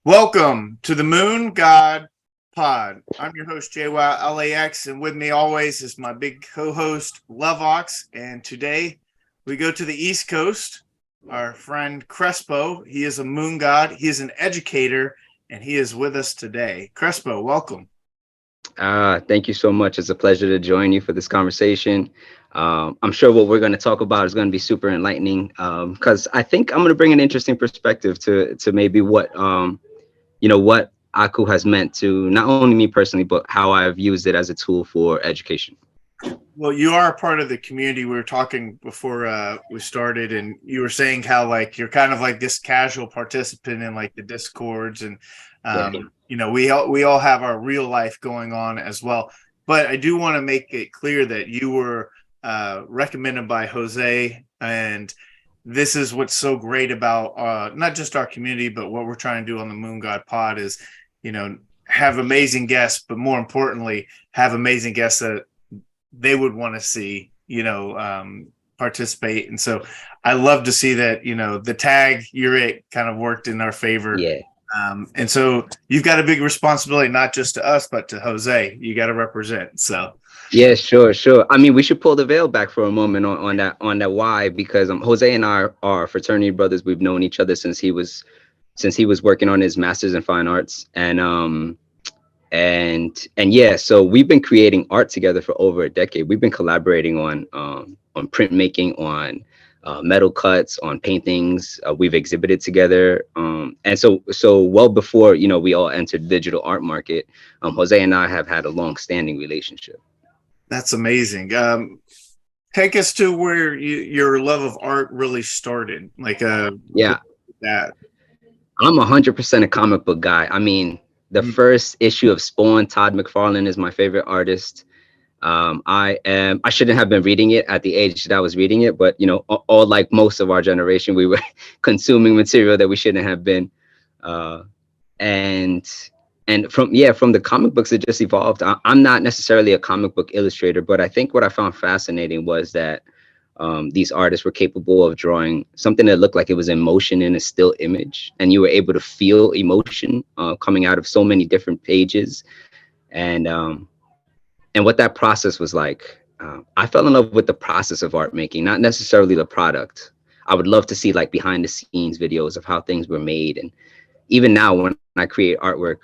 Welcome to the Moon God Pod. I'm your host, JwowLax, and with me always is my big co-host, JwowLax. And today we go to the East Coast. Our friend Crespo, he is a moon god, he is an educator, and he is with us today. Crespo, welcome. Thank you so much. It's a pleasure to join you for this conversation. I'm sure what we're going to talk about is going to be super enlightening because I think I'm going to bring an interesting perspective to maybe what Aku has meant to not only me personally, but how I've used it as a tool for education. Well, you are a part of the community. We were talking before we started, and you were saying how like you're kind of like this casual participant in like the discords, and Yeah. we all have our real life going on as well. But I do want to make it clear that you were recommended by Jose, and this is what's so great about not just our community, but what we're trying to do on the Moon God Pod is, have amazing guests, but more importantly, have amazing guests that they would want to see, participate. And so I love to see that, the tag you're it kind of worked in our favor. Yeah. And so you've got a big responsibility, not just to us, but to Jose. You got to represent. So Yeah, sure. I mean, we should pull the veil back for a moment on that why, because Jose and I are fraternity brothers. We've known each other since he was working on his master's in fine arts, and yeah, so we've been creating art together for over a decade. We've been collaborating on printmaking, on metal cuts, on paintings. We've exhibited together, and so well before we all entered the digital art market. Jose and I have had a long-standing relationship. that's amazing. Take us to where your love of art really started. Like Yeah, that. I'm 100% a comic book guy. I mean, the first issue of Spawn, Todd McFarlane is my favorite artist. I shouldn't have been reading it at the age that I was reading it, but all like most of our generation, we were consuming material that we shouldn't have been. Uh, and from the comic books, it just evolved. I'm not necessarily a comic book illustrator, but I think what I found fascinating was that these artists were capable of drawing something that looked like it was in motion in a still image, and you were able to feel emotion coming out of so many different pages, and um, and what that process was like. I fell in love with the process of art making, not necessarily the product. I would love to see like behind the scenes videos of how things were made, and even now when I create artwork,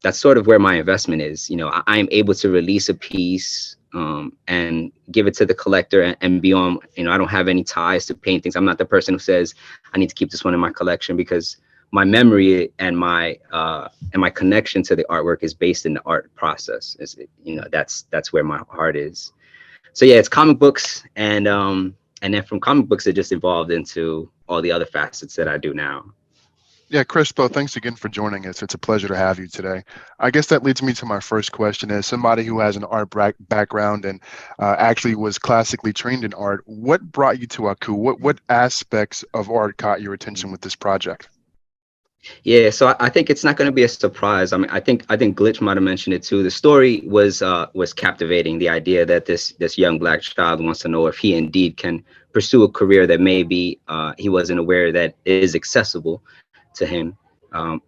that's sort of where my investment is. I am able to release a piece and give it to the collector and beyond. I don't have any ties to paintings. I'm not the person who says I need to keep this one in my collection, because my memory and my connection to the artwork is based in the art process. That's where my heart is. So yeah, it's comic books, and then from comic books it just evolved into all the other facets that I do now. Yeah, Crespo, thanks again for joining us. It's a pleasure to have you today. I guess that leads me to my first question. As somebody who has an art background and actually was classically trained in art, what brought you to Aku? What aspects of art caught your attention with this project? Yeah, so I think it's not going to be a surprise. I mean, I think Glitch might have mentioned it too. The story was captivating. The idea that this young black child wants to know if he indeed can pursue a career that maybe he wasn't aware that is accessible to him.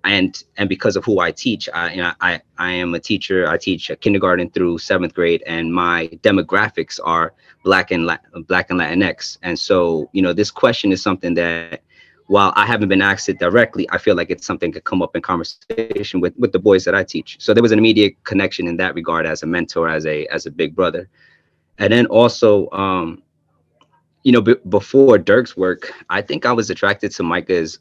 And because of who I teach, I am a teacher. I teach kindergarten through seventh grade, and my demographics are Black and Latinx. And so this question is something that, while I haven't been asked it directly, I feel like it's something that could come up in conversation with the boys that I teach. So there was an immediate connection in that regard, as a mentor, as a big brother. And then also, before Dirk's work, I think I was attracted to Micah's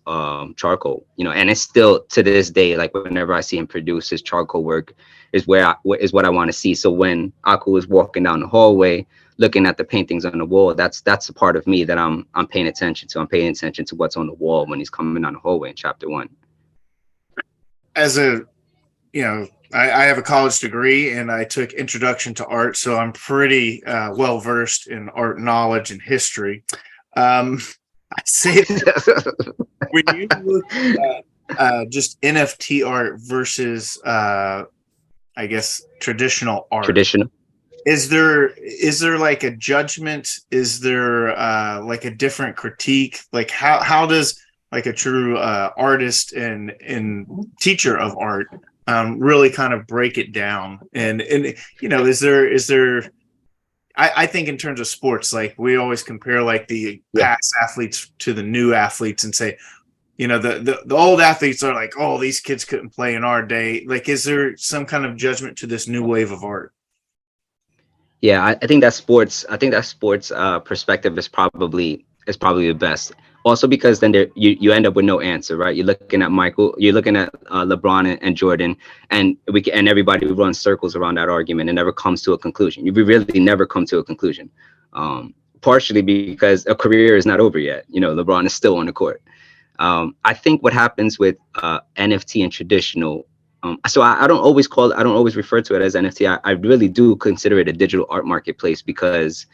charcoal, and it's still to this day, like whenever I see him produce his charcoal work is what I want to see. So when Aku is walking down the hallway, looking at the paintings on the wall, that's a part of me that I'm paying attention to. I'm paying attention to what's on the wall when he's coming down the hallway in chapter 1. As a, I have a college degree and I took introduction to art, so I'm pretty well versed in art knowledge and history. I say when you look at just NFT art versus, I guess, traditional art. Traditional. Is there like a judgment? Is there like a different critique? Like how does like a true artist and teacher of art, really kind of break it down. And is there I think in terms of sports, like we always compare like the Yeah. past athletes to the new athletes and say, the old athletes are like, oh, these kids couldn't play in our day. Like, is there some kind of judgment to this new wave of art? Yeah, I think that sports. I think that sports perspective is probably the best. Also, because then you end up with no answer, right? You're looking at Michael, you're looking at LeBron and Jordan, and and everybody runs circles around that argument and never comes to a conclusion. You really never come to a conclusion. Partially because a career is not over yet. LeBron is still on the court. I think what happens with NFT and traditional, so I don't always refer to it as NFT. I really do consider it a digital art marketplace because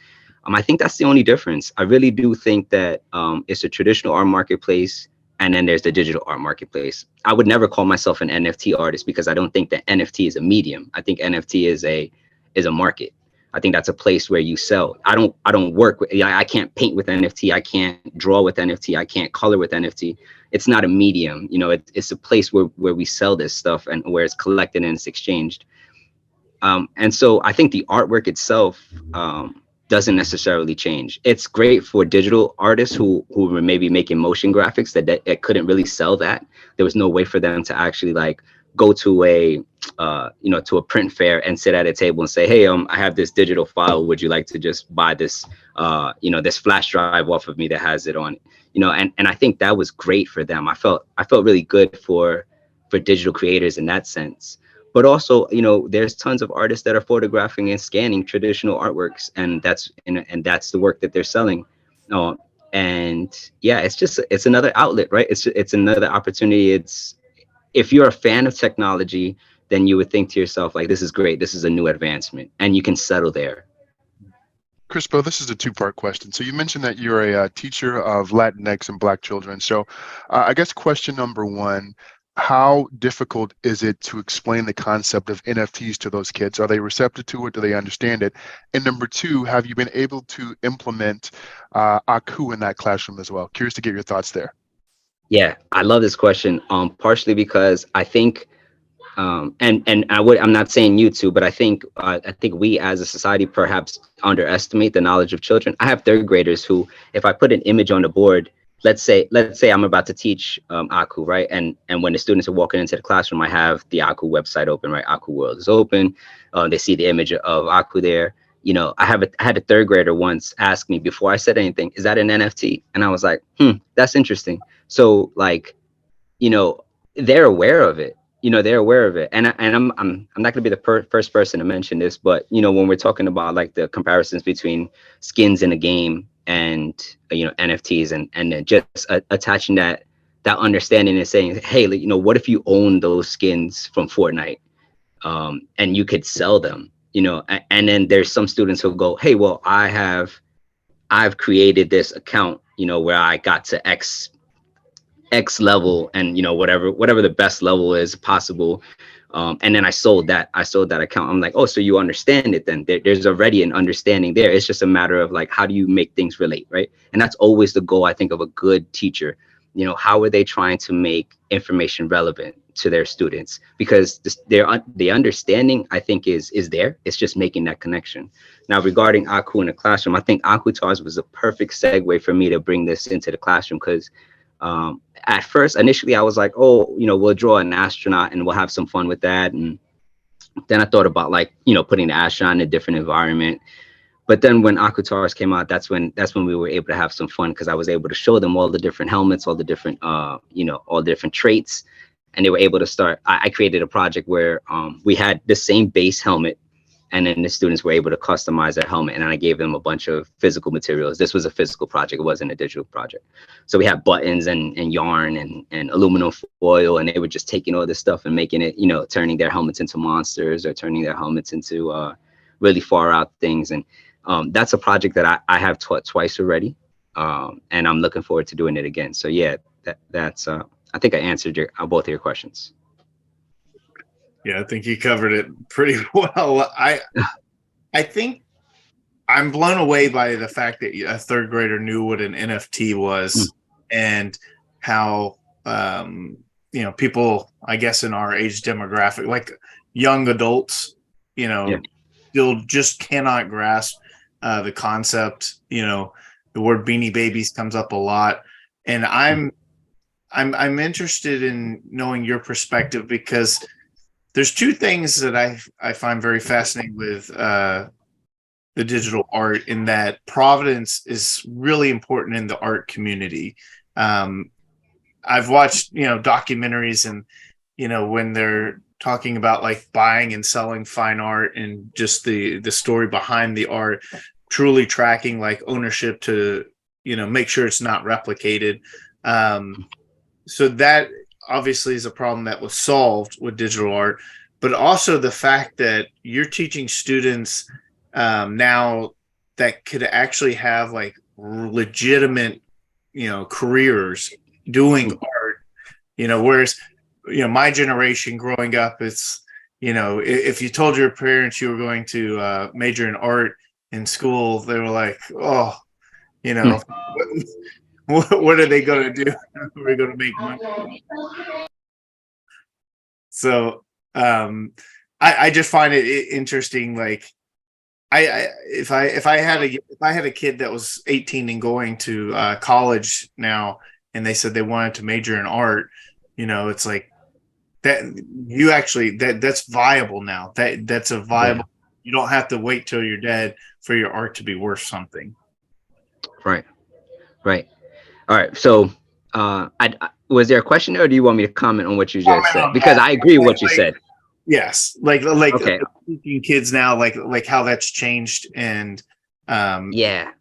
I think that's the only difference. I really do think that it's a traditional art marketplace, and then there's the digital art marketplace. I would never call myself an NFT artist because I don't think that NFT is a medium. I think NFT is a market. I think that's a place where you sell. I don't work with. I can't paint with NFT. I can't draw with NFT. I can't color with NFT. It's not a medium. It's a place where we sell this stuff and where it's collected and it's exchanged. And so I think the artwork itself doesn't necessarily change. It's great for digital artists who were maybe making motion graphics that couldn't really sell that. There was no way for them to actually like go to a print fair and sit at a table and say, hey, I have this digital file. Would you like to just buy this, this flash drive off of me that has it on it? And I think that was great for them. I felt really good for digital creators in that sense. But also, there's tons of artists that are photographing and scanning traditional artworks, and that's the work that they're selling. And yeah, it's another outlet, right? It's another opportunity. If you're a fan of technology, then you would think to yourself, like, this is great. This is a new advancement, and you can settle there. Crespo, this is a two-part question. So you mentioned that you're a teacher of Latinx and Black children. So I guess question number one, how difficult is it to explain the concept of NFTs to those kids? Are they receptive to it? Do they understand it? And number two, have you been able to implement Aku in that classroom as well? Curious to get your thoughts there. Yeah, I love this question. Partially because I think, I'm not saying you two, but I think we as a society perhaps underestimate the knowledge of children. I have third graders who, if I put an image on the board, let's say I'm about to teach Aku, right? And when the students are walking into the classroom, I have the Aku website open, right? Aku World is open. They see the image of Aku there. I had a third grader once ask me before I said anything, is that an NFT? And I was like, that's interesting. So like, they're aware of it. They're aware of it. And I'm not gonna be the first person to mention this, but when we're talking about like the comparisons between skins in a game and NFTs and then just attaching that understanding and saying, hey, what if you own those skins from Fortnite, and you could sell them, and then there's some students who go, hey, well, I've created this account, where I got to X level, and whatever the best level is possible, and then I sold that account. I'm like, oh, so you understand it then. There's already an understanding there. It's just a matter of like, how do you make things relate, right? And that's always the goal, I think, of a good teacher. How are they trying to make information relevant to their students? Because the understanding, I think, is there. It's just making that connection. Now, regarding Aku in the classroom, I think AkuTars was a perfect segue for me to bring this into the classroom, because at first, initially, I was like, oh, we'll draw an astronaut and we'll have some fun with that. And then I thought about like, putting the astronaut in a different environment. But then when AkuTars came out, that's when we were able to have some fun, because I was able to show them all the different helmets, all the different, all the different traits. And they were able to start. I created a project where we had the same base helmet, and then the students were able to customize that helmet, and I gave them a bunch of physical materials. This was a physical project. It wasn't a digital project. So we had buttons and yarn and aluminum foil, and they were just taking all this stuff and making it, turning their helmets into monsters or turning their helmets into really far out things. And that's a project that I have taught twice already. And I'm looking forward to doing it again. So yeah, that's I think I answered both of your questions. Yeah, I think you covered it pretty well. I think I'm blown away by the fact that a third grader knew what an NFT was and how people, I guess, in our age demographic, like young adults, Yeah. still just cannot grasp the concept. The word Beanie Babies comes up a lot, and I'm interested in knowing your perspective, because there's two things that I find very fascinating with the digital art, in that provenance is really important in the art community. I've watched documentaries, and when they're talking about like buying and selling fine art, and just the story behind the art, truly tracking like ownership to make sure it's not replicated. So that obviously is a problem that was solved with digital art, but also the fact that you're teaching students now that could actually have like legitimate careers doing art. Whereas my generation growing up, it's if you told your parents you were going to major in art in school, they were like, oh, what are they going to do? We're going to make money. So I just find it interesting. Like if I had a kid that was 18 and going to college now, and they said they wanted to major in art, it's like that you actually that's viable now. That's a viable. Yeah. You don't have to wait till you're dead for your art to be worth something. Right. Right. All right. So, was there a question there, or do you want me to comment on what you just said? Because I agree with what you said. Yes, like Okay. teaching kids now, like how that's changed, and Yeah.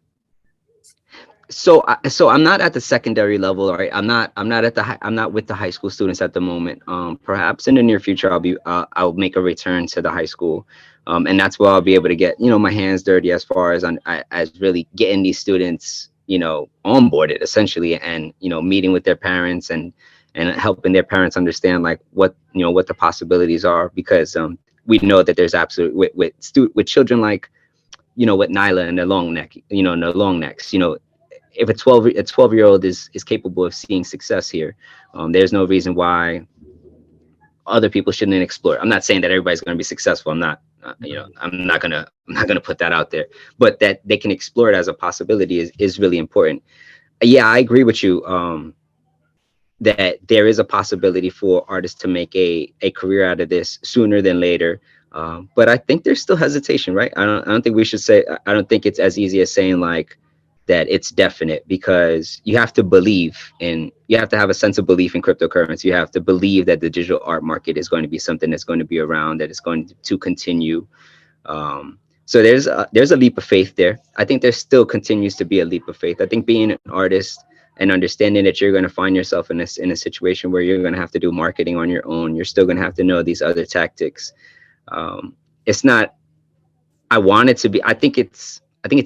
So, so I'm not at the secondary level, right? I'm not I'm not with the high school students at the moment. Perhaps in the near future, I'll make a return to the high school, and that's where I'll be able to get my hands dirty as far as as really getting these students onboarded essentially, and meeting with their parents, and helping their parents understand like what what the possibilities are, because we know that there's absolute with children like with Nyla and the long neck, and the long necks, if a 12-year-old is capable of seeing success here, there's no reason why other people shouldn't explore. I'm not saying that everybody's going to be successful. I'm not, I'm not gonna put that out there, but that they can explore it as a possibility is really important. Yeah, I agree with you. That there is a possibility for artists to make a career out of this sooner than later. But I think there's still hesitation, right? I don't think we should say, I don't think it's as easy as saying like that it's definite, because you have to believe in, you have to have a sense of belief in cryptocurrency. You have to believe that the digital art market is going to be something that's going to be around, that is going to continue. So there's a leap of faith there. I think there still continues to be a leap of faith. I think being an artist and understanding that you're going to find yourself in a situation where you're going to have to do marketing on your own. You're still going to have to know these other tactics. It's not, I want it to be, I think it's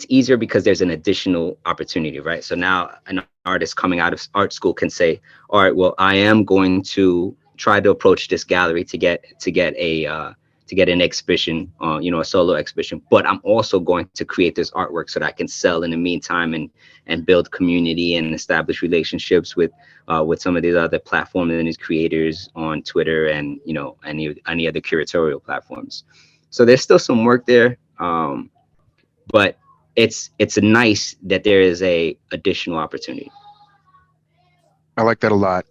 easier because there's an additional opportunity, right? So now an artist coming out of art school can say, all right, well, I am going to try to approach this gallery to get an exhibition, a solo exhibition, but I'm also going to create this artwork so that I can sell in the meantime, and build community and establish relationships with some of these other platforms and these creators on Twitter, and any other curatorial platforms. So there's still some work there, but it's nice that there is a additional opportunity. I like that a lot.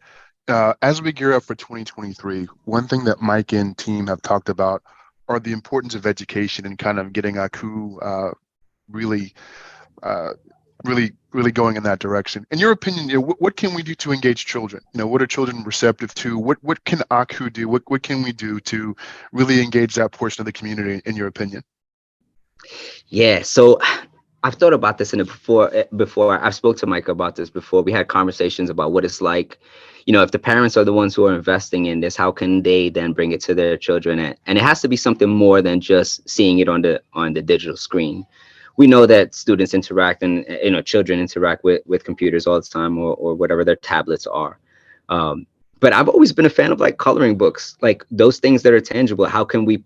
As we gear up for 2023, one thing that Mike and team have talked about are the importance of education and kind of getting Aku really going in that direction. In your opinion, what can we do to engage children? What are children receptive to? What can Aku do? What can we do to really engage that portion of the community, in your opinion? Yeah, so I've thought about this before. I've spoke to Mike about this before. We had conversations about what it's like, if the parents are the ones who are investing in this, how can they then bring it to their children? And it has to be something more than just seeing it on the digital screen. We know that students interact, and children interact with computers all the time, or whatever their tablets are. But I've always been a fan of like coloring books, like those things that are tangible. How can we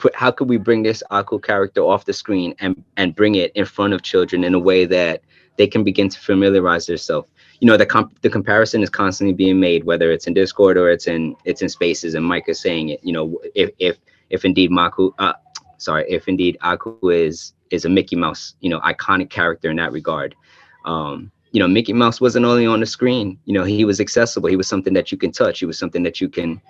bring this Aku character off the screen and bring it in front of children in a way that they can begin to familiarize themselves? the comparison is constantly being made, whether it's in Discord or it's in Spaces, and Mike is saying it. If indeed if indeed Aku is a Mickey Mouse, iconic character in that regard. Mickey Mouse wasn't only on the screen. He was accessible. He was something that you can touch. He was something that you can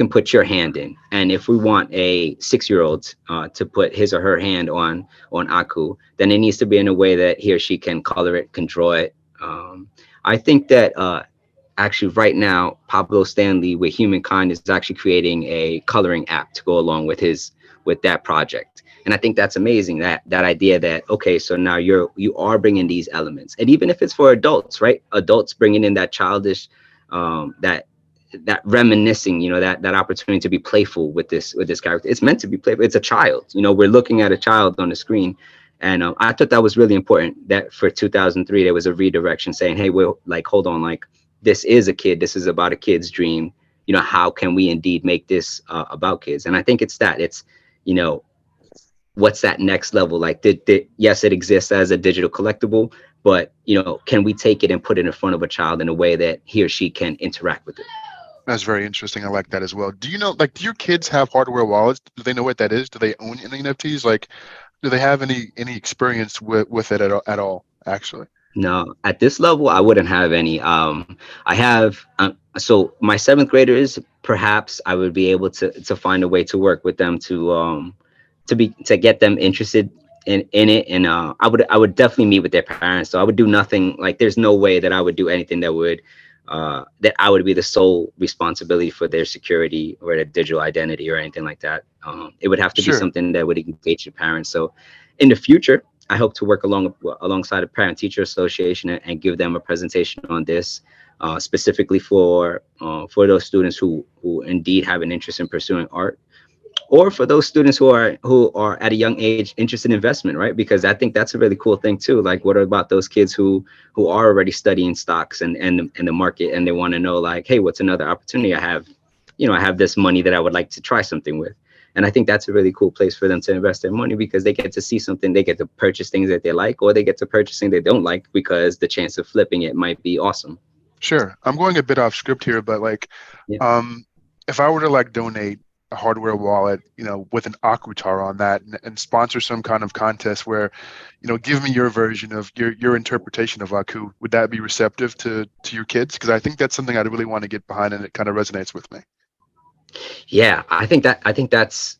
put your hand in. And if we want a 6-year-old to put his or her hand on Aku, then it needs to be in a way that he or she can color it, can draw it. I think that actually right now, Pablo Stanley with Humankind is actually creating a coloring app to go along with that project. And I think that's amazing, that idea that, okay, so now you are bringing these elements. And even if it's for adults, right? Adults bringing in that childish, that reminiscing, that opportunity to be playful with this character. It's meant to be playful. It's a child. We're looking at a child on the screen. And I thought that was really important, that for 2003, there was a redirection saying, hey, well, hold on, this is a kid. This is about a kid's dream. How can we indeed make this about kids? And I think it's what's that next level? Yes, it exists as a digital collectible, but, can we take it and put it in front of a child in a way that he or she can interact with it? That's very interesting. I like that as well. Do you know, do your kids have hardware wallets? Do they know what that is? Do they own any NFTs? Do they have any experience with it at all, actually? No, at this level, I wouldn't have any. I have, so my 7th graders, perhaps I would be able to find a way to work with them to get them interested in it. And I would definitely meet with their parents. So I would do nothing, there's no way that I would do anything that I would be the sole responsibility for their security or their digital identity or anything like that. It would have to be something that would engage the parents. So in the future, I hope to work alongside a parent-teacher association and give them a presentation on this, specifically for those students who indeed have an interest in pursuing art, or for those students who are at a young age interested in investment, right? Because I think that's a really cool thing too. What about those kids who are already studying stocks and the market, and they want to know, hey, what's another opportunity I have? I have this money that I would like to try something with. And I think that's a really cool place for them to invest their money, because they get to see something, they get to purchase things that they like, or they get to purchase things they don't like, because the chance of flipping it might be awesome. Sure. I'm going a bit off script here, but if I were to donate a hardware wallet, with an Akutar on that, and sponsor some kind of contest where, give me your version of your interpretation of Aku, would that be receptive to your kids? Because I think that's something I'd really want to get behind, and it kind of resonates with me. Yeah, I think that's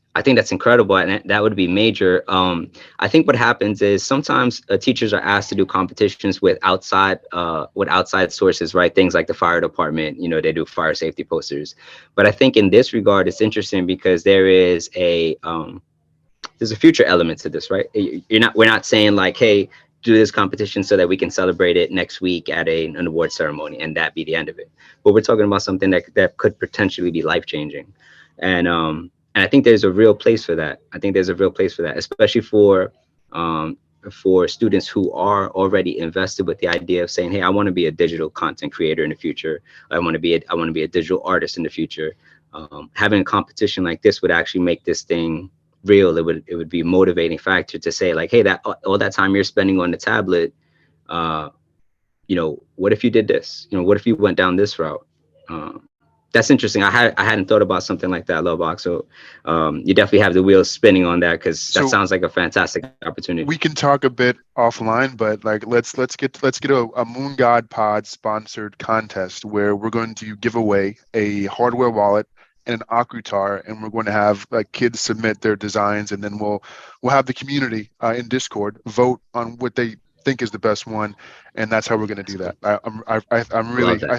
incredible, and that would be major. I think what happens is sometimes teachers are asked to do competitions with outside sources, right? Things like the fire department, they do fire safety posters. But I think in this regard, it's interesting because there's a future element to this, right? We're not saying hey, do this competition so that we can celebrate it next week at an award ceremony and that be the end of it. But we're talking about something that could potentially be life-changing. And I think there's a real place for that. Especially for students who are already invested with the idea of saying, hey, I want to be a digital content creator in the future. I want to be a digital artist in the future. Having a competition like this would actually make this thing real. It would be a motivating factor to say, hey, that all that time you're spending on the tablet, what if you did this? What if you went down this route? That's interesting. I hadn't thought about something like that, Lovebox. So you definitely have the wheels spinning on that, because that sounds like a fantastic opportunity. We can talk a bit offline, but let's get a Moon God Pod sponsored contest where we're going to give away a hardware wallet and an Akutar, and we're going to have kids submit their designs, and then we'll have the community in Discord vote on what they think is the best one, and that's how we're going to do that. I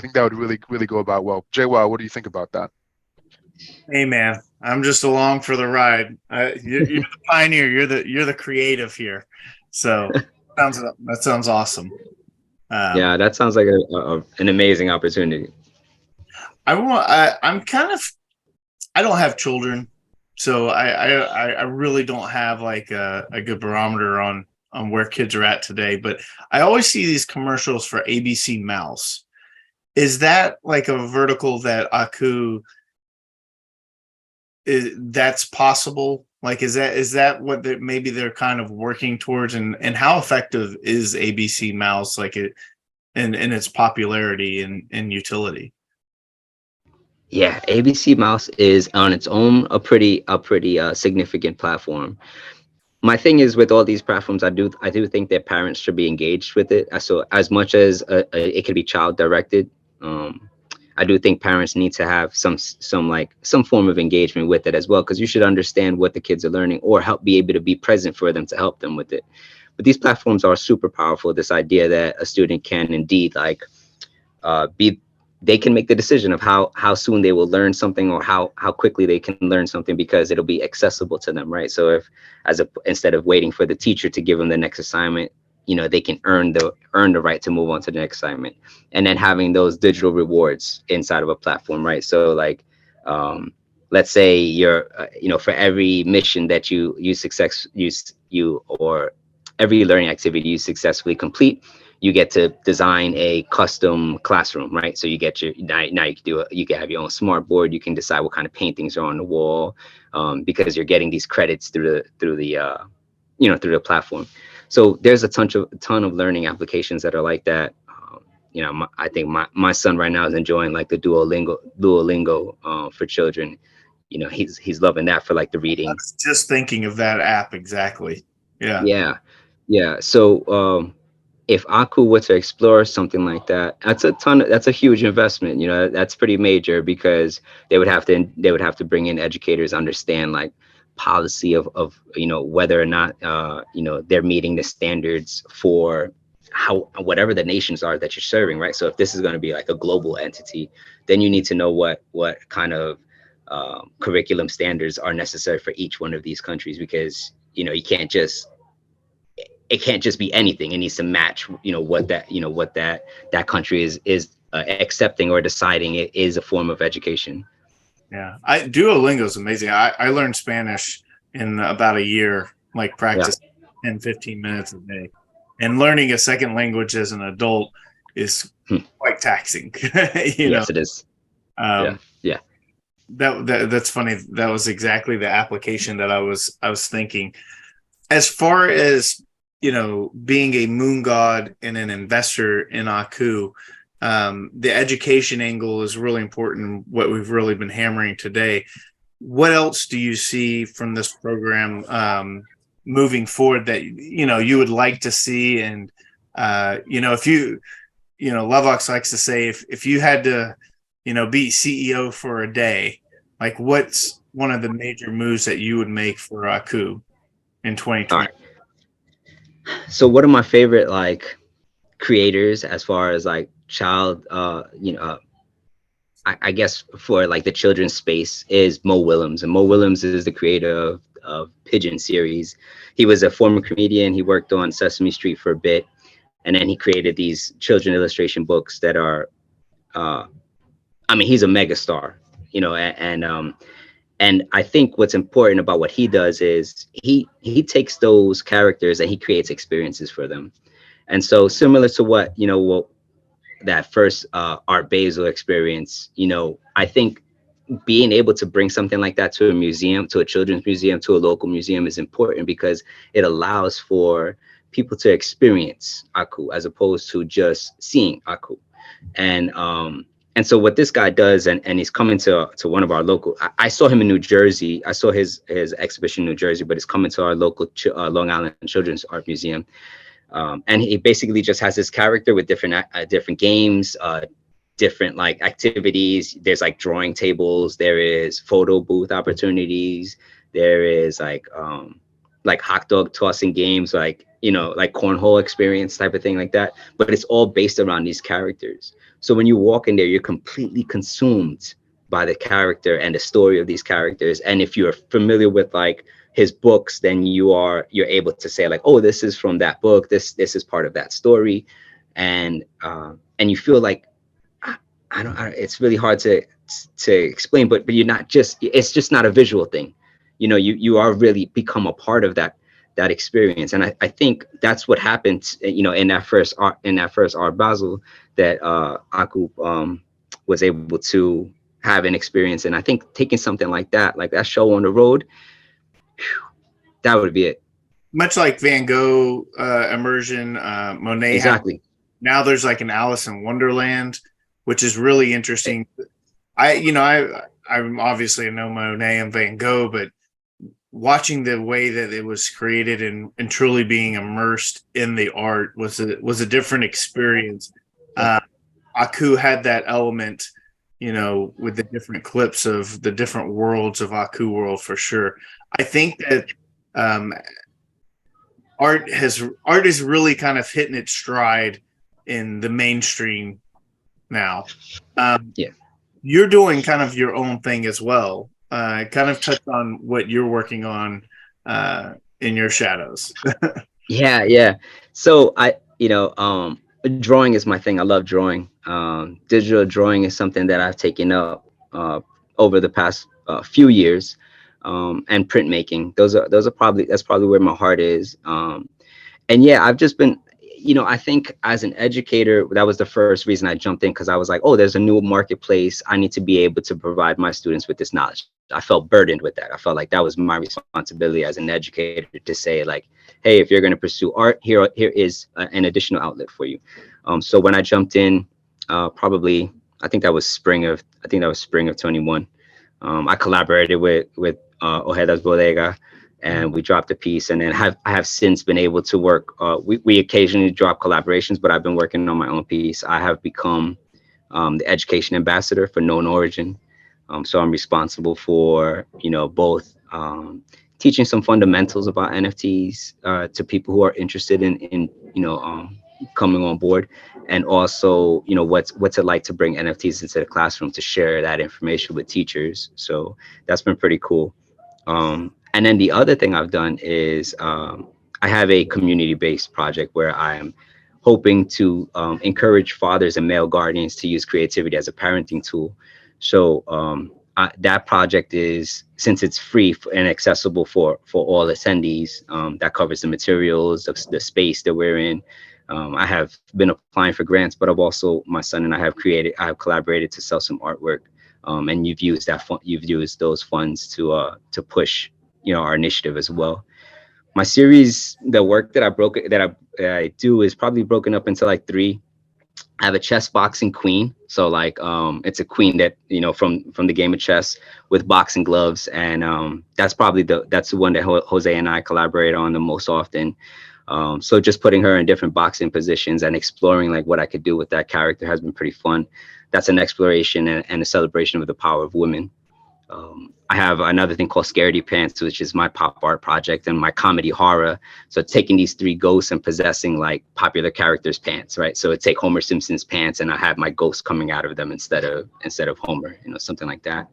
think that would really go about well. JWoww, what do you think about that? Hey man, I'm just along for the ride. You're the pioneer. You're the creative here. So that sounds awesome. Yeah, that sounds like an amazing opportunity. I don't have children, so I really don't have a good barometer on where kids are at today. But I always see these commercials for ABC Mouse. Is that a vertical that Aku that's possible? Like, is that what maybe they're kind of working towards, and how effective is ABC Mouse, like it in its popularity and utility? Yeah, ABC Mouse is on its own a pretty significant platform. My thing is with all these platforms, I do think that parents should be engaged with it. So as much as it could be child directed, um, I do think parents need to have some form of engagement with it as well, because you should understand what the kids are learning or help be able to be present for them to help them with it. But these platforms are super powerful. This idea that a student can indeed be they can make the decision of how soon they will learn something, or how quickly they can learn something, because it'll be accessible to them, right? So if instead of waiting for the teacher to give them the next assignment, they can earn the right to move on to the next assignment. And then having those digital rewards inside of a platform, right? So like, let's say you're for every mission that or every learning activity you successfully complete, you get to design a custom classroom, right? So you get now you can you can have your own smart board. You can decide what kind of paintings are on the wall, because you're getting these credits through the platform. So there's a ton of learning applications that are like that. I think my son right now is enjoying like the Duolingo for children. He's loving that for like the I reading. was just thinking of that app exactly. Yeah. Yeah, yeah. So if Aku were to explore something like that, that's a huge investment. That's pretty major, because they would have to bring in educators, understand like policy of whether or not they're meeting the standards for how whatever the nations are that you're serving, right? So if this is going to be like a global entity, then you need to know what kind of curriculum standards are necessary for each one of these countries, because it can't just be anything. It needs to match, what that country is accepting or deciding it is a form of education. Yeah. Duolingo is amazing. I learned Spanish in about a year, like Yeah. practice 10, 15 minutes a day. And learning a second language as an adult is Hmm. quite taxing. Yes, it is. Yeah. Um, Yeah. that's funny. That was exactly the application that I was thinking. As far as being a moon god and an investor in Aku, the education angle is really important. What we've really been hammering today. What else do you see from this program moving forward that you would like to see? And if Lovelox likes to say, if you had to be CEO for a day, like what's one of the major moves that you would make for Aku in All 2020? right. So one of my favorite like creators, as far as like child, I guess for like the children's space, is Mo Willems. And Mo Willems is the creator of Pigeon series. He was a former comedian. He worked on Sesame Street for a bit, and then he created these children illustration books that are, he's a megastar, and I think what's important about what he does is he takes those characters and he creates experiences for them. And so similar to what that first Art Basel experience, I think being able to bring something like that to a museum, to a children's museum, to a local museum is important, because it allows for people to experience Aku as opposed to just seeing Aku. And so what this guy does, and he's coming to one of our local, I saw him in New Jersey. I saw his exhibition in New Jersey, but he's coming to our local Long Island Children's Art Museum. And he basically just has this character with different games, different like activities. There's like drawing tables, there is photo booth opportunities, there is like hot dog tossing games, like like cornhole experience type of thing like that. But it's all based around these characters. So when you walk in there, you're completely consumed by the character and the story of these characters. And if you're familiar with like his books, then you're able to say like, oh, this is from that book, this is part of that story. And you feel like, it's really hard to explain, but you're not just, it's just not a visual thing. You are really become a part of that experience. And I think that's what happened, in that first Art Basel, that Aku was able to having experience. And I think taking something like that show on the road, that would be it. Much like Van Gogh immersion, Monet had. Exactly. Now there's like an Alice in Wonderland, which is really interesting. I'm obviously know Monet and Van Gogh, but watching the way that it was created and truly being immersed in the art was a different experience. Aku had that element, with the different clips of the different worlds of Aku world for sure. I think that art is really kind of hitting its stride in the mainstream now. Yeah. You're doing kind of your own thing as well. Kind of touch on what you're working on in your shadows. Yeah. So drawing is my thing. I love drawing. Digital drawing is something that I've taken up over the past few years, and printmaking. That's probably where my heart is. And yeah, I've just been, I think as an educator, that was the first reason I jumped in, because I was like, oh, there's a new marketplace. I need to be able to provide my students with this knowledge. I felt burdened with that. I felt like that was my responsibility as an educator to say, like, hey, if you're going to pursue art, here is an additional outlet for you. So when I jumped in, probably, I think that was spring of 21. I collaborated with Ojeda's Bodega, and we dropped a piece, and then I have since been able to work. We occasionally drop collaborations, but I've been working on my own piece. I have become the education ambassador for Known Origin. So I'm responsible for, both teaching some fundamentals about NFTs to people who are interested in coming on board, and also, what's it like to bring NFTs into the classroom to share that information with teachers. So that's been pretty cool. And then the other thing I've done is I have a community-based project where I am hoping to encourage fathers and male guardians to use creativity as a parenting tool. So that project is, since it's free and accessible for all attendees, that covers the materials, the space that we're in. I have been applying for grants, but my son and I have collaborated to sell some artwork. And you've used those funds to push, our initiative as well. My series, the work that I do is probably broken up into like 3. I have a chess boxing queen. So like, it's a queen that, from the game of chess with boxing gloves. And that's the one that Jose and I collaborate on the most often. So just putting her in different boxing positions and exploring like what I could do with that character has been pretty fun. That's an exploration and a celebration of the power of women. I have another thing called Scaredy Pants, which is my pop art project and my comedy horror. So taking these 3 ghosts and possessing like popular characters' pants, right? So it's like Homer Simpson's pants, and I have my ghosts coming out of them instead of Homer, something like that.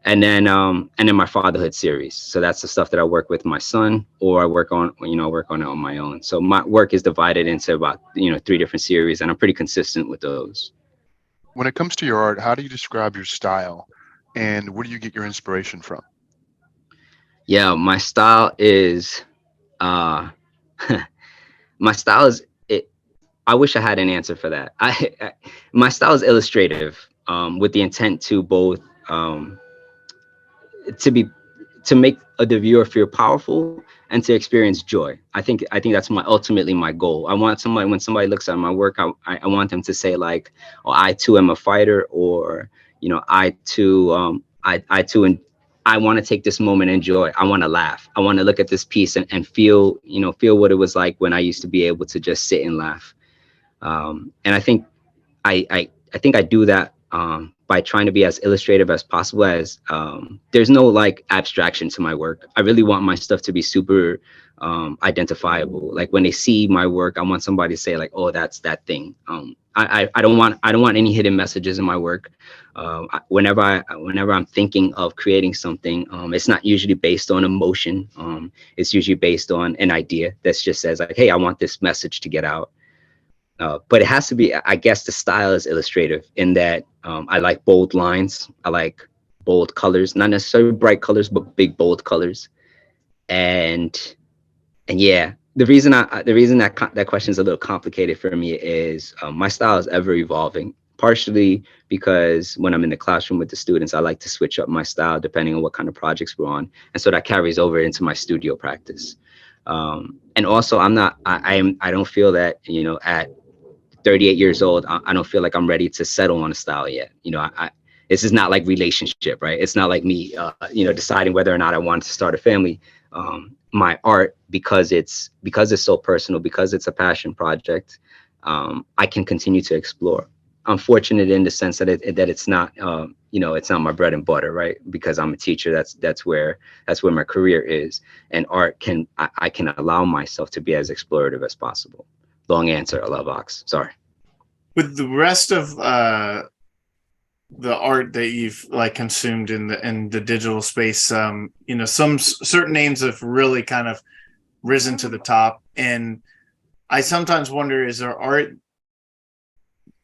And then my fatherhood series. So that's the stuff that I work with my son, or I work on it on my own. So my work is divided into about 3 different series, and I'm pretty consistent with those. When it comes to your art, how do you describe your style, and where do you get your inspiration from? Yeah, my style is my style is it. I wish I had an answer for that. My style is illustrative, with the intent to both to make the viewer feel powerful and to experience joy. I think that's ultimately my goal. I want somebody, when somebody looks at my work, I want them to say like, oh, I too am a fighter, or I too and I want to take this moment and enjoy. I want to laugh. I want to look at this piece and feel what it was like when I used to be able to just sit and laugh. And I think I do that by trying to be as illustrative as possible. As there's no like abstraction to my work. I really want my stuff to be super identifiable. Like when they see my work, I want somebody to say like, oh, that's that thing. I don't want any hidden messages in my work. Whenever I'm thinking of creating something, it's not usually based on emotion. It's usually based on an idea that just says like, hey, I want this message to get out. But it has to be, I guess the style is illustrative in that I like bold lines. I like bold colors, not necessarily bright colors, but big, bold colors. And yeah, the reason that question is a little complicated for me is my style is ever evolving. partially because when I'm in the classroom with the students, I like to switch up my style depending on what kind of projects we're on. And so that carries over into my studio practice. And also I'm not, I don't feel that, at 38 years old, I don't feel like I'm ready to settle on a style yet. This is not like relationship, right? It's not like me, deciding whether or not I want to start a family. My art, because it's so personal, because it's a passion project, I can continue to explore. I'm fortunate in the sense that it's not, it's not my bread and butter, right? Because I'm a teacher. That's where my career is, and art I can allow myself to be as explorative as possible. Long answer. I love Ox. Sorry. With the rest of the art that you've like consumed in the digital space, some certain names have really kind of risen to the top, and I sometimes wonder, is there art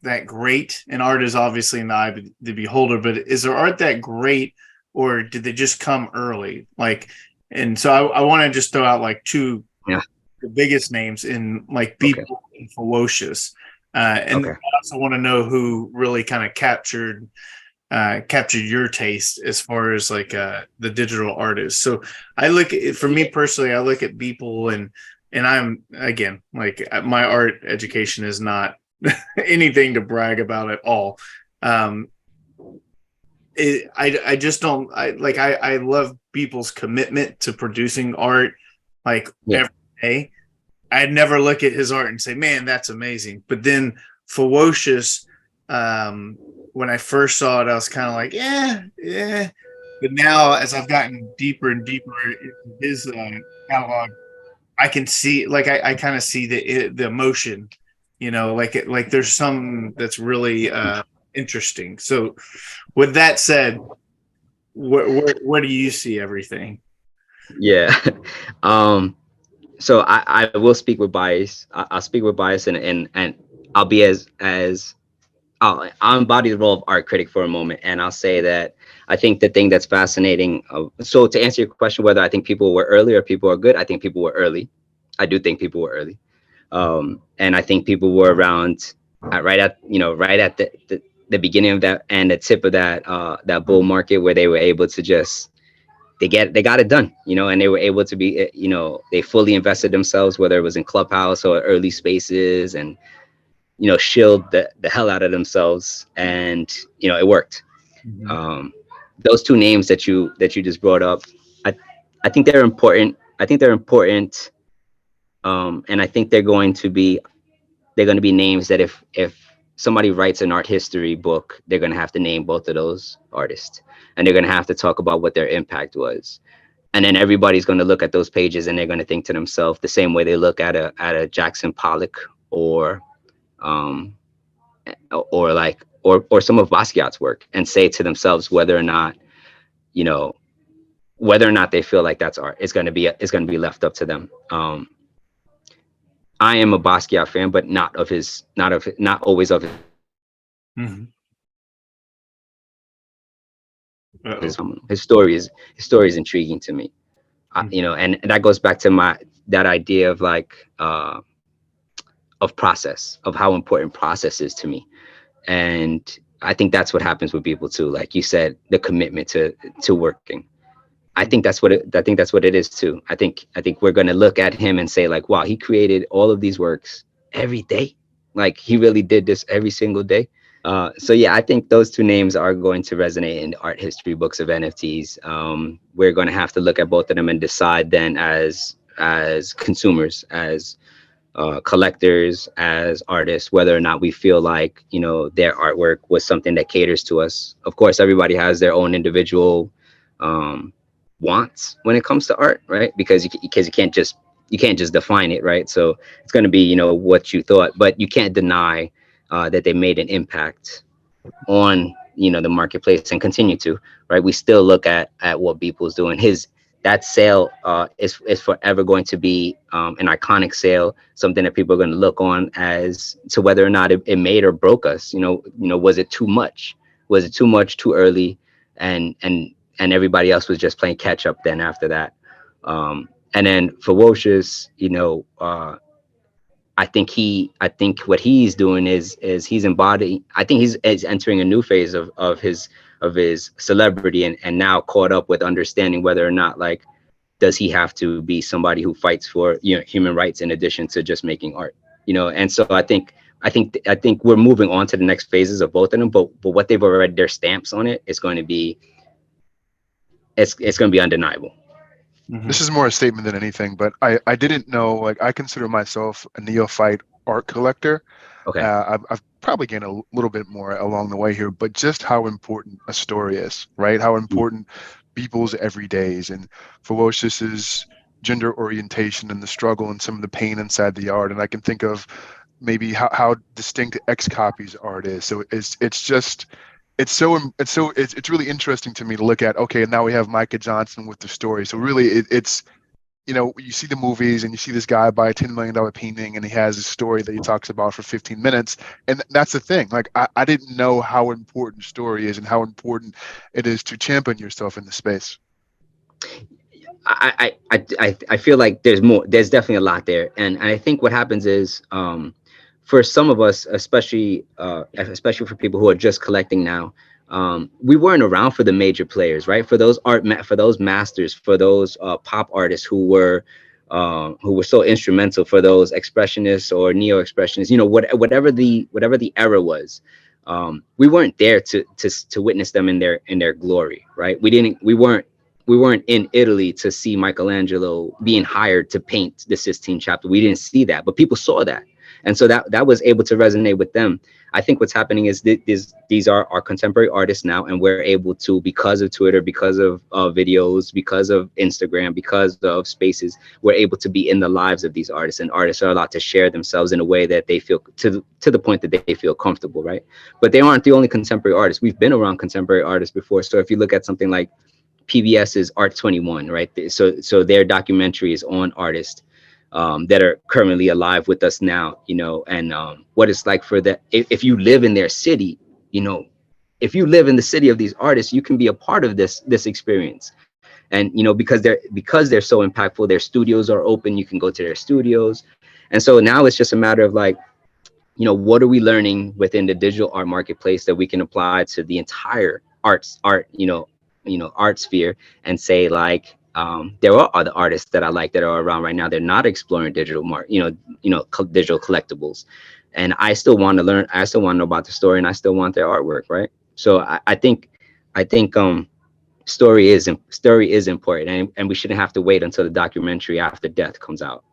that great? And art is obviously in the eye of the beholder, but is there art that great, or did they just come early? Like, and so I want to just throw out like two, Yeah. the biggest names in like Okay. Beeple and Ferocious. And Okay. I also want to know who really kind of captured your taste as far as like the digital artist. So I look at, for me personally, I look at Beeple, and I'm, again, like, my art education is not anything to brag about at all. Um, I just don't, I love people's commitment to producing art like Yeah. every day. I'd never look at his art and say, man, that's amazing. But then Ferocious, when I first saw it, I was kind of like, yeah. But now, as I've gotten deeper and deeper into his catalog, I can see, like, I kind of see the emotion, like there's some that's really interesting. So, with that said, where do you see everything? Yeah. um so I will speak with bias. I'll speak with bias, and I'll be as I'll embody the role of art critic for a moment, and I'll say that I think the thing that's fascinating. So to answer your question, whether I think people were early or people are good, I think people were early. I do think people were early, and I think people were around right at the beginning of that and the tip of that bull market, where they were able to just they got it done, and they were able to be, they fully invested themselves, whether it was in Clubhouse or early spaces, and shield the hell out of themselves, and it worked. Mhm. um those two names that you just brought up, i I think they're important. And I think they're going to be names that if somebody writes an art history book, they're going to have to name both of those artists, and they're going to have to talk about what their impact was. And then everybody's going to look at those pages, and they're going to think to themselves the same way they look at a Jackson Pollock, um or some of Basquiat's work, and say to themselves you know whether or not they feel like that's art. It's going to be left up to them. I am a Basquiat fan, but not always of Mhm. his Uh-oh. his story is his story is intriguing to me. And that goes back to that idea of of process, of how important process is to me. And I think that's what happens with people too. Like you said, the commitment to working. I think that's what it is too. I think we're gonna look at him and say, like, wow, he created all of these works every day. Like, he really did this every single day. So yeah, I think those two names are going to resonate in art history books of NFTs. We're going to have to look at both of them and decide then, as consumers, as collectors, as artists, whether or not we feel like their artwork was something that caters to us. Of course, everybody has their own individual um, wants when it comes to art, right? Because you can't just define it, right? So it's going to be what you thought, but you can't deny that they made an impact on the marketplace and continue to, right? We still look at what Beeple's doing. His That sale is forever going to be an iconic sale, something that people are going to look on as to whether or not it made or broke us. Was it too much? Was it too much too early? And everybody else was just playing catch up then after that. And then Ferocious, I think what he's doing is he's embodying. I think is entering a new phase of his celebrity, and now caught up with understanding whether or not, like, does he have to be somebody who fights for, you know, human rights in addition to just making art, you know. And so I think we're moving on to the next phases of both of them, but what they've already, their stamps on it, is going to be, it's going to be undeniable. Mhm. This is more a statement than anything, but I didn't know, like, I consider myself a neophyte art collector. Okay. I've probably gained a little bit more along the way here, but just how important a story is, right? How important people's everydays and Ferocious's gender orientation and the struggle and some of the pain inside the art. And I can think of maybe how distinct X Copies art is. So it's just it's really interesting to me to look at. Okay, now we have Micah Johnson with the story. So really, it's, you know, you see the movies and you see this guy buy a $10 million painting and he has a story that he talks about for 15 minutes. And that's the thing. Like, I didn't know how important story is and how important it is to champion yourself in the space. I feel like there's more. There's definitely a lot there, and I think what happens is, for some of us, especially for people who are just collecting now, we weren't around for the major players, right? For those for those masters, for those pop artists who were so instrumental, for those expressionists or neo-expressionists, you know, whatever the era was. We weren't there to witness them in their glory, right? We weren't in Italy to see Michelangelo being hired to paint the Sistine Chapel. We didn't see that, but people saw that, and so that was able to resonate with them. I think what's happening is these are our contemporary artists now, and we're able to, because of Twitter, because of videos, because of Instagram, because of spaces, we're able to be in the lives of these artists, and artists are allowed to share themselves in a way that they feel, to the point that they feel comfortable, right? But they aren't the only contemporary artists. We've been around contemporary artists before. So if you look at something like PBS's Art 21, right? So their documentary is on artists that are currently alive with us now, you know, and what it's like for that. If you live in their city, you know, if you live in the city of these artists, you can be a part of this experience. And, you know, because they're so impactful, their studios are open. You can go to their studios. And so now it's just a matter of, like, you know, what are we learning within the digital art marketplace that we can apply to the entire art sphere, and say, like, there are other artists that I like that are around right now. They're not exploring digital digital collectibles, and I still want to learn. I still want to know about the story, and I still want their artwork, right? So I think story is important, and we shouldn't have to wait until the documentary After Death comes out.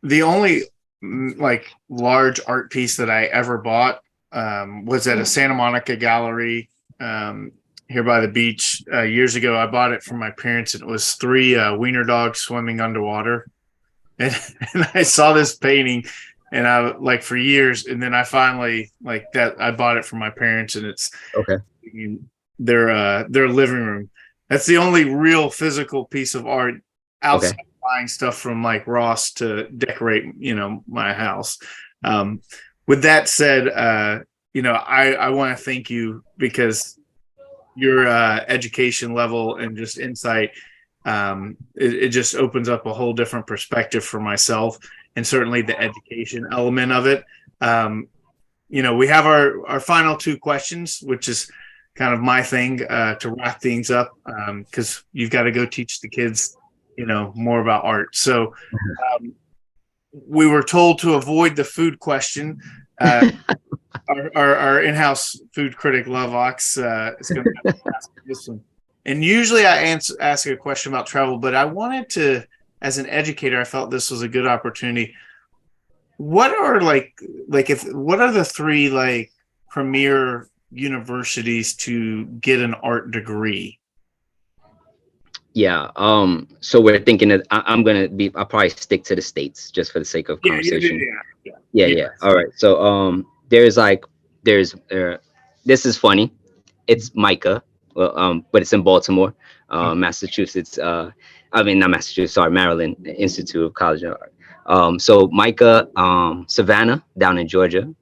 The only like large art piece that I ever bought was at a Santa Monica gallery here by the beach years ago. I bought it from my parents, and it was 3 wiener dogs swimming underwater. And I saw this painting, and I, like, for years, and then I finally, like, that I bought it from my parents, and it's Okay. in their living room. That's the only real physical piece of art outside Okay. buying stuff from like Ross to decorate, you know, my house. With that said, you know, I want to thank you, because your education level and just insight, it just opens up a whole different perspective for myself, and certainly the education element of it. You know, we have our final 2 questions, which is kind of my thing to wrap things up, because you've got to go teach the kids, you know, more about art. So we were told to avoid the food question. Our in-house food critic JwowLax is going to ask this one. And usually I ask a question about travel, but I wanted to, as an educator, I felt this was a good opportunity. What are what are the 3 like premier universities to get an art degree? Yeah. So we're thinking that I'll probably stick to the States just for the sake of conversation. Yeah. All right. So there's this is funny. It's MICA, well, but it's in Baltimore, Massachusetts. Not Massachusetts, sorry, Maryland Institute of College and Art. So MICA, Savannah down in Georgia.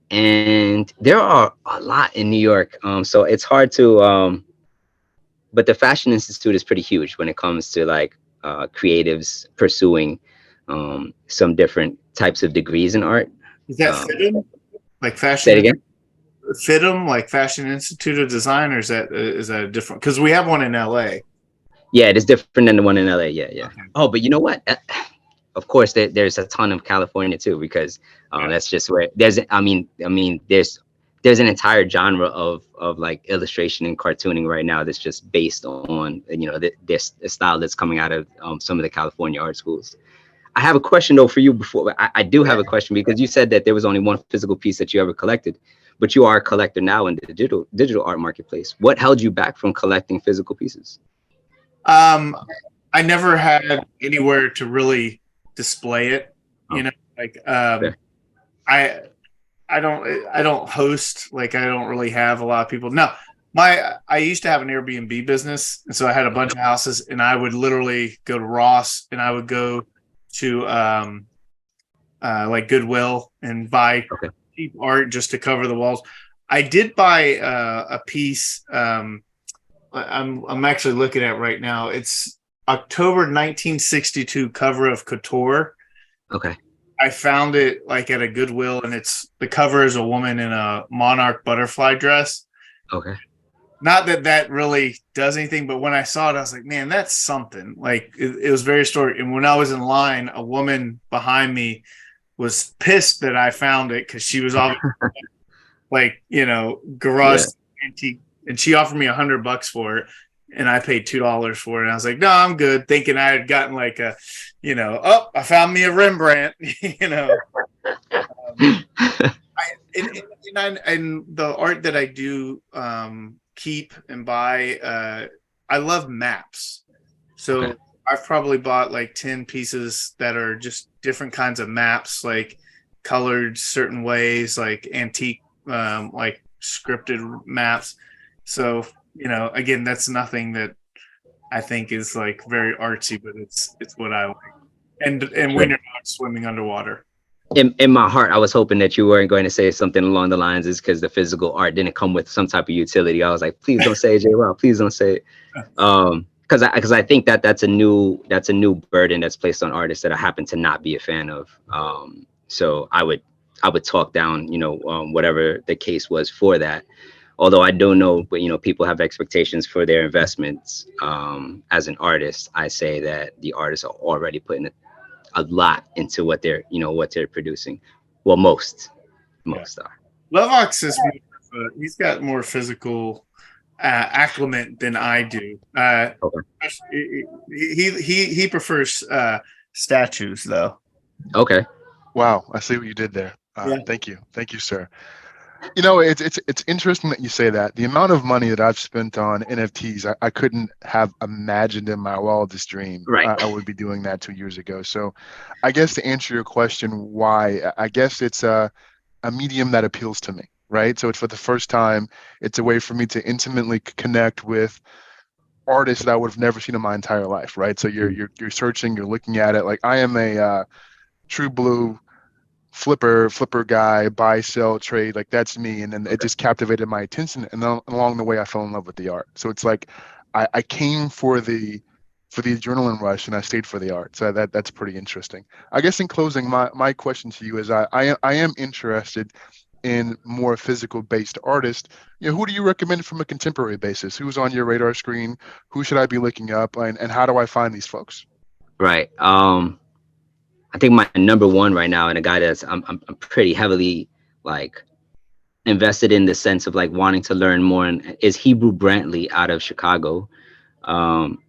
And there are a lot in New York. So it's hard to but the Fashion Institute is pretty huge when it comes to, like, creatives pursuing some different types of degrees in art. Is that Um, FITM? Like say it fashion again. FITM, like Fashion Institute of Design, or is that a different? Because we have one in LA. Yeah, it is different than the one in LA. Yeah, yeah. Okay. Oh, but you know what? Of course, there's a ton of California too, because Yeah. that's just where there's. I mean, there's an entire genre of like illustration and cartooning right now that's just based on this style that's coming out of some of the California art schools. I have a question though for you before. I do have a question, because you said that there was only one physical piece that you ever collected, but you are a collector now in the digital art marketplace. What held you back from collecting physical pieces? Um, I never had anywhere to really display it. Oh, Like fair. I I don't host, like I don't really have a lot of people. No, I used to have an Airbnb business, and so I had a bunch of houses, and I would literally go to Ross, and I would go to like Goodwill and buy Okay. cheap art just to cover the walls. I did buy a piece. I'm actually looking at right now. It's October 1962 cover of Couture. Okay. I found it like at a Goodwill, and it's the cover is a woman in a monarch butterfly dress. Okay. Not that that really does anything, but when I saw it, I was like, man, that's something. Like it was very story. And when I was in line, a woman behind me was pissed that I found it because she was all like, garage Yeah. antique, and she offered me $100 for it, and I paid $2 for it. And I was like, no, I'm good, thinking I had gotten like a, oh, I found me a Rembrandt, and the art that I do keep and buy, I love maps. So Okay. I've probably bought like 10 pieces that are just different kinds of maps, like colored certain ways, like antique, like scripted maps. So, again, that's nothing that I think is like very artsy, but it's what I like. And when Sure. you're not swimming underwater. In my heart, I was hoping that you weren't going to say something along the lines is because the physical art didn't come with some type of utility. I was like, please don't say it, JWoww. Please don't say it. Because I think that's a new burden that's placed on artists that I happen to not be a fan of. So I would talk down, whatever the case was for that. Although I don't know, but people have expectations for their investments. As an artist, I say that the artists are already putting a lot into what they're producing. Well, most Yeah. are. Lovox is he's got more physical acclimate than I do. Okay. He prefers statues though. Okay. Wow, I see what you did there. Yeah. Thank you, sir. It's interesting that you say that. The amount of money that I've spent on NFTs, I couldn't have imagined in my wildest dream Right. I would be doing that 2 years ago. So, I guess to answer your question, why? I guess it's a medium that appeals to me, right? So it's for the first time, it's a way for me to intimately connect with artists that I would have never seen in my entire life, right? So you're searching, you're looking at it. Like I am a true blue flipper guy, buy, sell, trade, like that's me. And then it just captivated my attention. And then along the way, I fell in love with the art. So it's like I came for the adrenaline rush and I stayed for the art. So that's pretty interesting. I guess in closing, my question to you is I am interested in more physical based artists. Who do you recommend from a contemporary basis? Who's on your radar screen? Who should I be looking up, and how do I find these folks? Right. I think my number one right now, and a guy that's I'm pretty heavily like invested in the sense of like wanting to learn more, and is Hebrew Brantley out of Chicago.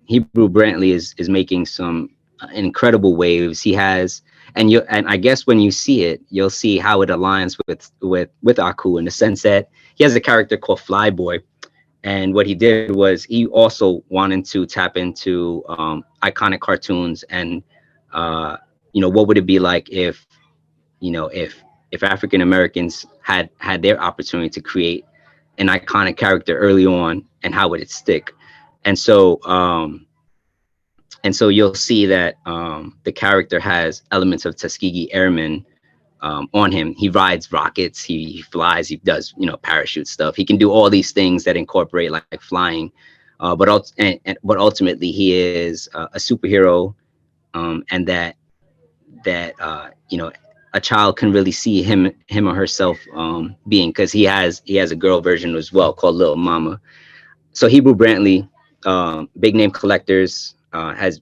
Hebrew Brantley is making some incredible waves. He has, and I guess when you see it, you'll see how it aligns with Aku, in the sense that he has a character called Flyboy, and what he did was he also wanted to tap into iconic cartoons, and what would it be like if if African Americans had their opportunity to create an iconic character early on, and how would it stick? And so you'll see that the character has elements of Tuskegee Airmen on him. He rides rockets, he flies, he does parachute stuff. He can do all these things that incorporate like flying, but ultimately he is a superhero, and that that a child can really see him or herself being, because he has a girl version as well called Little Mama. So Hebrew Brantley, big name collectors, has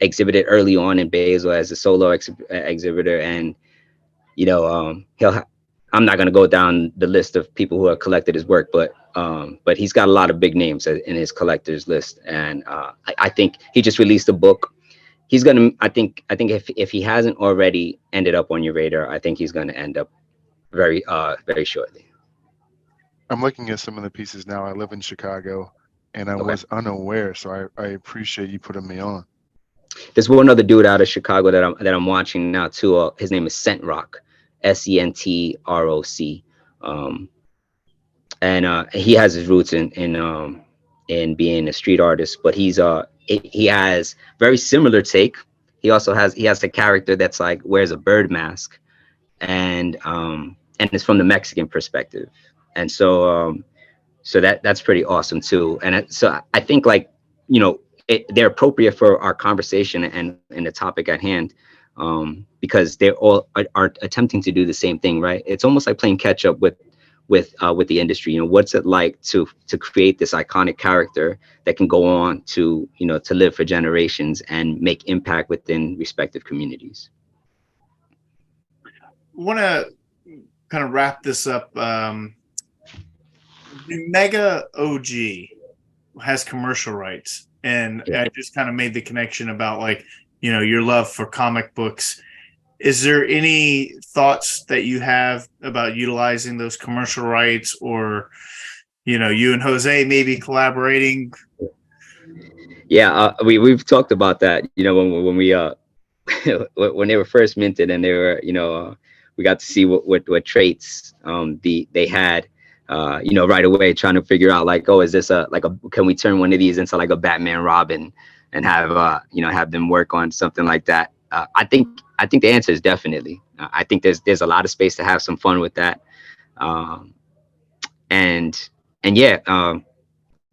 exhibited early on in Basel as a solo exhibitor, and I'm not going to go down the list of people who have collected his work, but he's got a lot of big names in his collectors list, and I think he just released a book. He's gonna. I think if he hasn't already ended up on your radar, I think he's gonna end up very shortly. I'm looking at some of the pieces now. I live in Chicago, and I was unaware, so I appreciate you putting me on. There's one other dude out of Chicago that I'm watching now too. His name is Sentrock, Sentroc, and he has his roots in being a street artist, but he has very similar take. He has a character that's like wears a bird mask, and it's from the Mexican perspective, and so that's pretty awesome too. And so I think, like, they're appropriate for our conversation and the topic at hand, because they all are attempting to do the same thing, right? It's almost like playing catch up with the industry. What's it like to create this iconic character that can go on to to live for generations and make impact within respective communities. Want to kind of wrap this up. The Mega OG has commercial rights, and I just kind of made the connection about, like, your love for comic books. Is there any thoughts that you have about utilizing those commercial rights, or you and Jose maybe collaborating? Yeah, we've talked about that. When we when they were first minted, and they were we got to see what traits they had. Right away, trying to figure out, like, oh, is this can we turn one of these into like a Batman Robin and have have them work on something like that? I think the answer is definitely. I think there's a lot of space to have some fun with that. And yeah,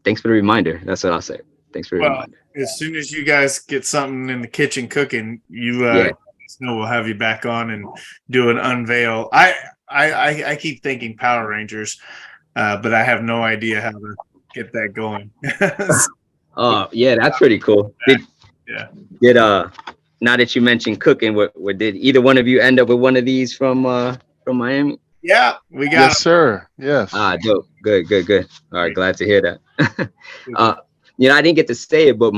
thanks for the reminder. That's what I'll say. Thanks for the reminder. As soon as you guys get something in the kitchen cooking, we'll have you back on and do an unveil. I keep thinking Power Rangers, but I have no idea how to get that going. Yeah, that's pretty cool. Now that you mentioned cooking, what did either one of you end up with one of these from Miami? Yeah, we got Yes, sir. Yes. Dope. Good. All right, glad to hear that. I didn't get to say it, but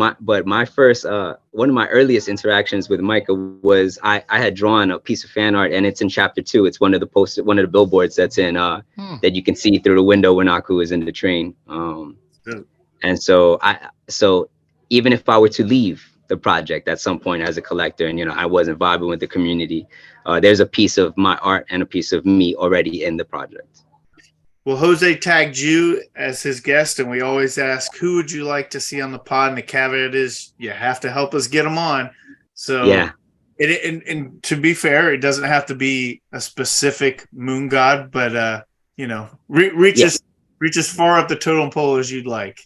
my first one of my earliest interactions with Micah was I had drawn a piece of fan art, and it's in chapter 2. It's one of the billboards that's in that you can see through the window when Aku is in the train. And so even if I were to leave the project at some point as a collector, and I wasn't vibing with the community, there's a piece of my art and a piece of me already in the project. Well, Jose tagged you as his guest, and we always ask, who would you like to see on the pod? And the caveat is you have to help us get them on. So yeah, and to be fair, it doesn't have to be a specific moon god, but reach as far up the totem pole as you'd like.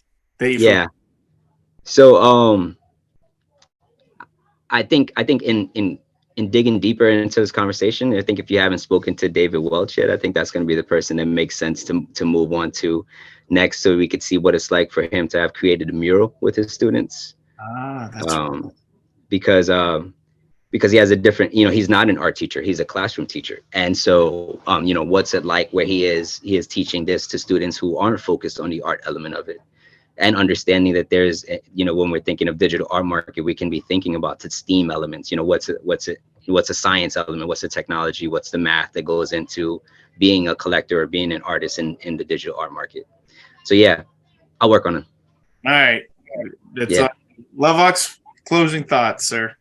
So I think in digging deeper into this conversation, I think if you haven't spoken to David Welch yet, I think that's going to be the person that makes sense to move on to next, so we could see what it's like for him to have created a mural with his students. That's right. Because he has a different, he's not an art teacher, he's a classroom teacher. And so, what's it like where he is teaching this to students who aren't focused on the art element of it, and understanding that there's, when we're thinking of digital art market, we can be thinking about the STEAM elements. What's a science element? What's the technology? What's the math that goes into being a collector or being an artist in the digital art market? So yeah, I'll work on it. All right. Lovox, closing thoughts, sir.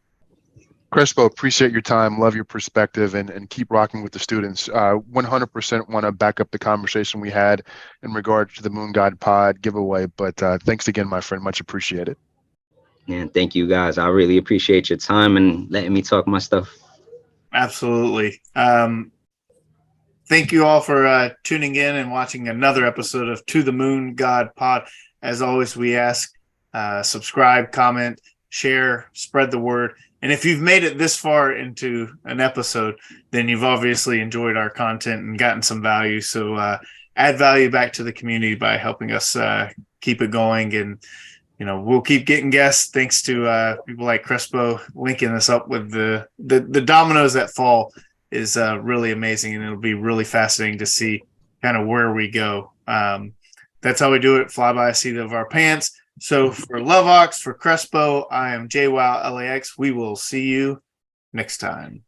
Crespo, appreciate your time, love your perspective, and keep rocking with the students. 100% want to back up the conversation we had in regard to the Moon God Pod giveaway, but thanks again, my friend, much appreciated. And thank you guys. I really appreciate your time and letting me talk my stuff. Absolutely. Thank you all for tuning in and watching another episode of To the Moon God Pod. As always, we ask, subscribe, comment, share, spread the word. And if you've made it this far into an episode, then you've obviously enjoyed our content and gotten some value. So add value back to the community by helping us keep it going. And, we'll keep getting guests thanks to people like Crespo linking us up with the dominoes that fall is really amazing. And it'll be really fascinating to see kind of where we go. That's how we do it. Fly by a seat of our pants. So for LoveOx, for Crespo, I am JwowLax. We will see you next time.